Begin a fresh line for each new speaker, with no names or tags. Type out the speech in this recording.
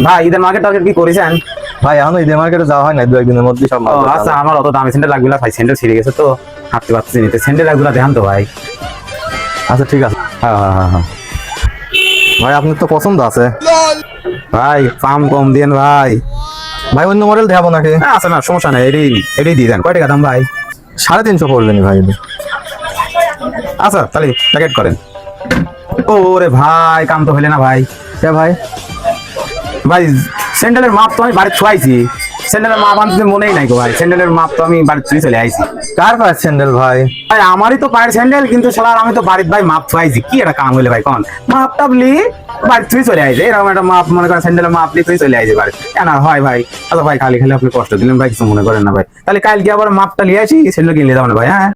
ভাই ঈদের market target কি করেছেন?
ভাই এখন ঈদের মার্কেটে যাওয়া হয় না, 2-1 দিনের মধ্যে সব মাল
আচ্ছা, আমার অত দামি স্যান্ডেল লাগবে না ভাই, স্যান্ডেল ছিঁড়ে গেছে তো হাঁটতে পারছি না, স্যান্ডেল লাগবে দেখান তো ভাই।
আচ্ছা ঠিক আছে।
হ্যাঁ হ্যাঁ হ্যাঁ হ্যাঁ
ভাই আপনার তো পছন্দ আছে
ভাই, দাম কম দিন ভাই।
ভাই, অন্য মডেল দেখাবো নাকি?
আচ্ছা না, সমস্যা নাই, এটাই দিয়ে দেন। কয় টাকা দাম ভাই?
350 পড়বে নি ভাই।
আচ্ছা তাহলে প্যাকেট করেন। ওরে ভাই, কাম তো হইলে না ভাই।
কে ভাই?
ভাই স্যান্ডেলের মাপ তো আমি বাড়ি ছুয়াইছি, স্যান্ডেলের মাপ আনতে মনেই নাই গো ভাই, স্যান্ডেলের মাপ তো আমি বাড়ি ছুঁয়ে চলে আইছি।
কার পায়ের স্যান্ডেল ভাই?
ভাই আমারই তো পায়ের স্যান্ডেল, কিন্তু শালা আমি তো বাড়ির ভাই মাপ ছুয়াইছি, কি একটা কাম হইলে ভাই কোন মাপ টাপলি বাড়ি ছুঁয়ে চলে আইছে, এরকম একটা মাপ মনে করেন স্যান্ডেলের মাপ নিয়ে চলে আইছে বাড়ি, কেন হয় ভাই? আচ্ছা ভাই, খালি খালি আপনি কষ্ট দিলেন ভাই, কিছু মনে করেন না ভাই, তাহলে কালকে আবার মাপটা নিয়ে আসি, স্যান্ডেল কিনে যাবো না ভাই। হ্যাঁ